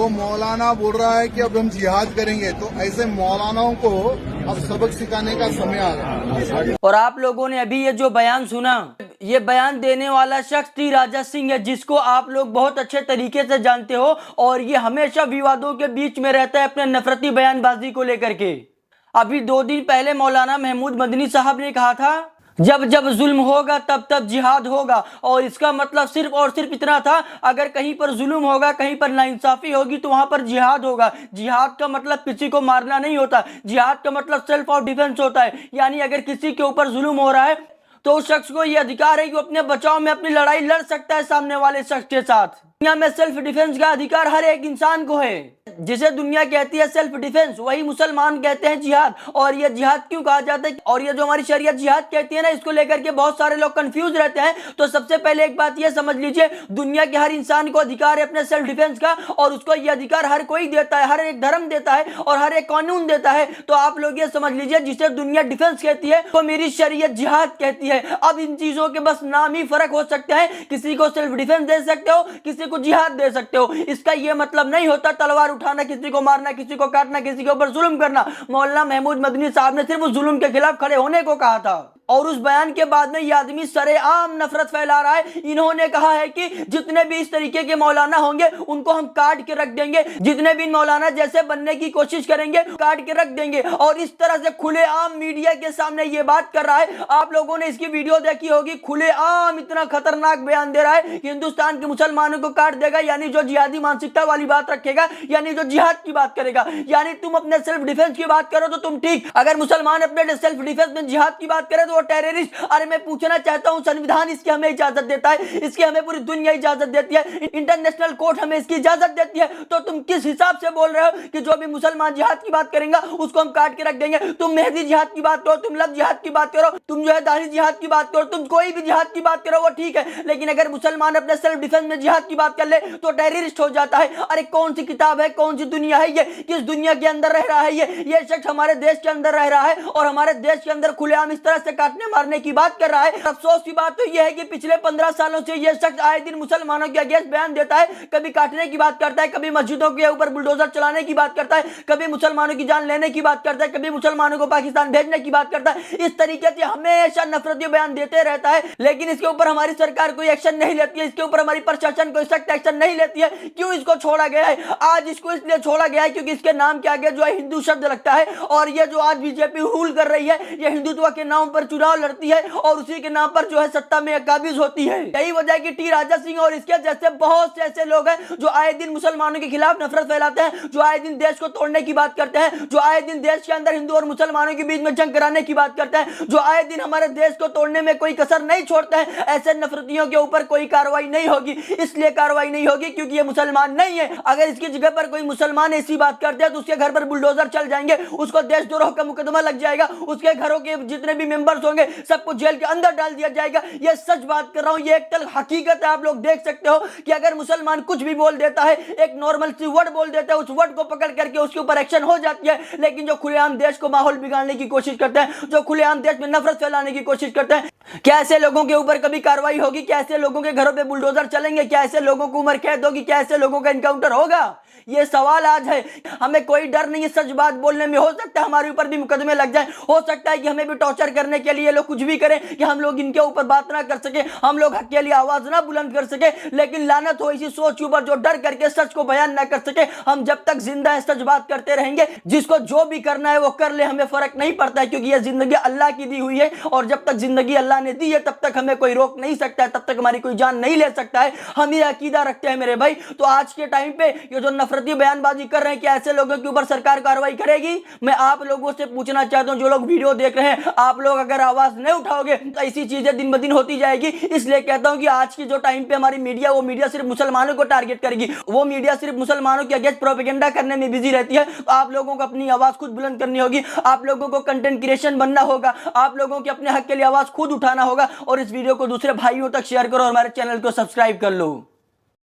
तो मौलाना बोल रहा है कि अब हम जिहाद करेंगे, तो ऐसे मौलानाओं को अब सबक सिखाने का समय आ गया है। और आप लोगों ने अभी ये जो बयान सुना, ये बयान देने वाला शख्स टी राजा सिंह है, जिसको आप लोग बहुत अच्छे तरीके से जानते हो, और ये हमेशा विवादों के बीच में रहता है अपने नफरती बयानबाजी को लेकर के। अभी 2 दिन पहले मौलाना महमूद मदनी साहब ने कहा था, जब जब जुल्म होगा तब तब जिहाद होगा, और इसका मतलब सिर्फ और सिर्फ इतना था, अगर कहीं पर जुल्म होगा, कहीं पर नाइंसाफी होगी तो वहां पर जिहाद होगा। जिहाद का मतलब किसी को मारना नहीं होता, जिहाद का मतलब सेल्फ ऑफ डिफेंस होता है। यानी अगर किसी के ऊपर जुल्म हो रहा है तो उस शख्स को यह अधिकार है कि वो अपने बचाव में अपनी लड़ाई लड़ सकता है सामने वाले शख्स के साथ। दुनिया में सेल्फ डिफेंस का अधिकार हर एक इंसान को है। जिसे दुनिया कहती है सेल्फ डिफेंस, वही मुसलमान कहते हैं जिहाद। और ये जिहाद क्यों कहा जाता है, और ये जो हमारी शरीयत जिहाद कहती है ना, इसको लेकर के बहुत सारे लोग कंफ्यूज रहते हैं। तो सबसे पहले एक बात ये समझ लीजिए, दुनिया के हर इंसान को अधिकार है अपने सेल्फ डिफेंस का, और उसको ये अधिकार हर कोई देता है, हर एक धर्म देता है और हर एक कानून देता है। तो आप लोग ये समझ लीजिए, जिसे दुनिया डिफेंस कहती है तो मेरी शरीयत जिहाद कहती है। अब इन चीजों के बस नाम ही फर्क हो सकते हैं, किसी को सेल्फ डिफेंस दे सकते हो, किसी को जिहाद दे सकते हो। इसका यह मतलब नहीं होता तलवार उठाना, किसी को मारना, किसी को काटना, किसी के ऊपर जुल्म करना। मौलाना महमूद मदनी साहब ने सिर्फ उस जुल्म के खिलाफ खड़े होने को कहा था, और उस बयान के बाद में यह आदमी सरेआम नफरत फैला रहा है। इन्होंने कहा है कि जितने भी इस तरीके के मौलाना होंगे उनको हम काट के रख देंगे, जितने भी मौलाना जैसे बनने की कोशिश करेंगे काट के रख देंगे। और इस तरह से खुलेआम मीडिया के सामने ये बात कर रहा है। आप लोगों ने इसकी वीडियो देखी होगी, खुलेआम इतना खतरनाक बयान दे रहा है कि हिंदुस्तान के मुसलमानों को काट देगा, यानी जो जिहादी मानसिकता वाली बात रखेगा, यानी जो जिहाद की बात करेगा। यानी तुम अपने सेल्फ डिफेंस की बात करो तो तुम ठीक, अगर मुसलमान अपने सेल्फ डिफेंस में जिहाद की बात करे तो टेररिस्ट। अरे मैं पूछना चाहता हूं, संविधान इसकी हमें इजाजत देता है, इसकी हमें पूरी दुनिया इजाजत देती है, इंटरनेशनल कोर्ट हमें इसकी इजाजत देती है। तो तुम किस हिसाब से बोल रहे हो कि जो भी मुसलमान जिहाद की बात करेगा उसको हम काट के रख देंगे? तुम मेहदी जिहाद की बात करो, तुम लब जिहाद की बात करो, तुम जो है दाढ़ी जिहाद की बात करो, तुम कोई भी जिहाद की बात करो वो ठीक है, लेकिन अगर मुसलमान अपने सेल्फ डिफेंस में जिहाद की बात कर ले तो टेररिस्ट हो जाता है। अरे कौन सी किताब है, कौन सी दुनिया है ये, किस दुनिया के अंदर रह रहा है ये शख्स हमारे देश के अंदर रह रहा है और हमारे देश के अंदर खुलेआम इस तरह से काटने मारने की बात कर रहा है। अफसोस की बात तो यह है कि पिछले 15 सालों से यह शख्स आए दिन मुसलमानों के अगेंस्ट बयान देता है, कभी काटने की बात करता है, कभी मस्जिदों के ऊपर बुलडोजर चलाने की बात करता है, कभी मुसलमानों की जान लेने की बात करता है, कभी मुसलमानों को पाकिस्तान भेजने की बात करता है। इस तरीके से हमेशा नफरती बयान देते रहता है, लेकिन इसके ऊपर हमारी सरकार कोई एक्शन नहीं लेती है, इसके ऊपर हमारी प्रशासन कोई सख्त एक्शन नहीं लेती है। क्यों इसको छोड़ा गया है? आज इसको इसलिए छोड़ा गया है क्योंकि इसके नाम के आगे जो है हिंदू शब्द लगता है, और ये जो आज बीजेपी रूल कर रही है, ये हिंदुत्व के नाम पर चुनाव लड़ती है और उसी के नाम पर जो है सत्ता में काबिज होती है। यही वजह है कि टी राजा सिंह और इसके जैसे बहुत से ऐसे लोग हैं जो आए दिन मुसलमानों के खिलाफ नफरत फैलाते हैं, जो आए दिन देश को तोड़ने की बात करते हैं, जो आए दिन देश के अंदर हिंदू और मुसलमानों के बीच में जंग कराने की बात करते हैं, जो आए दिन हमारे देश को तोड़ने में कोई कसर नहीं छोड़ते हैं। ऐसे नफरतियों के ऊपर कोई कार्रवाई नहीं होगी। इसलिए कार्रवाई नहीं होगी क्योंकि ये मुसलमान नहीं है। अगर इसकी जगह पर कोई मुसलमान ऐसी बात करते हैं तो उसके घर पर बुलडोजर चल जाएंगे, उसको देशद्रोह का मुकदमा लग जाएगा, उसके घरों के जितने भी मेंबर्स होंगे सबको जेल के अंदर डाल दिया जाएगा। ये सच बात कर रहा हूं, ये एक तल हकीकत है। आप लोग देख सकते हो कि अगर मुसलमान कुछ भी बोल देता है, एक नॉर्मल सी वर्ड बोल देता है, उस वर्ड को पकड़ करके उसके ऊपर एक्शन हो जाती है। लेकिन जो खुलेआम देश को माहौल बिगाड़ने की कोशिश करते हैं, जो खुलेआम देश में नफरत फैलाने की कोशिश करते हैं, क्या ऐसे लोगों के ऊपर कभी कार्रवाई होगी? क्या ऐसे लोगों के घरों पे बुलडोजर चलेंगे? क्या ऐसे लोगों को उम्र कैद होगी? क्या ऐसे लोगों का इनकाउंटर होगा? ये सवाल आज है। हमें कोई डर नहीं है सच बात बोलने में। हो सकता है हमारे ऊपर भी मुकदमे लग जाए, हो सकता है कि हमें भी टॉर्चर करने के लिए लोग कुछ भी करें कि हम लोग इनके ऊपर बात ना कर सके, हम लोग हक के लिए आवाज ना बुलंद कर सके। लेकिन लानत हो इसी सोच के ऊपर जो डर करके सच को बयान ना कर सके। हम जब तक जिंदा है सच बात करते रहेंगे, जिसको जो भी करना है वो कर ले, हमें फर्क नहीं पड़ता है, क्योंकि ये जिंदगी अल्लाह की दी हुई है और जब तक जिंदगी अल्लाह ने दी है तब तक हमें कोई रोक नहीं सकता है, तब तक हमारी कोई जान नहीं ले सकता है। हम ये अकीदा रखते हैं मेरे भाई। तो आज के टाइम पे ये जो नफरती बयानबाजी कर रहे हैं कि ऐसे लोगों के ऊपर सरकार कार्रवाई करेगी, मैं आप लोगों से पूछना चाहता हूं, जो लोग वीडियो देख रहे हैं, आप लोग अगर आवाज नहीं उठाओगे तो ऐसी चीजें दिन ब दिन होती जाएगी। इसलिए कहता हूं कि आज की जो टाइम पे हमारी मीडिया, वो मीडिया सिर्फ मुसलमानों को टारगेट करेगी, वो मीडिया सिर्फ मुसलमानों के अगेंस्ट प्रोपेगेंडा करने में बिजी रहती है। तो आप लोगों को अपनी आवाज खुद बुलंद करनी होगी, आप लोगों को कंटेंट क्रिएशन बनना होगा, आप लोगों के अपने हक के लिए आवाज खुद उठाना होगा और इस वीडियो को दूसरे भाइयों तक शेयर करो और हमारे चैनल को सब्सक्राइब कर लो।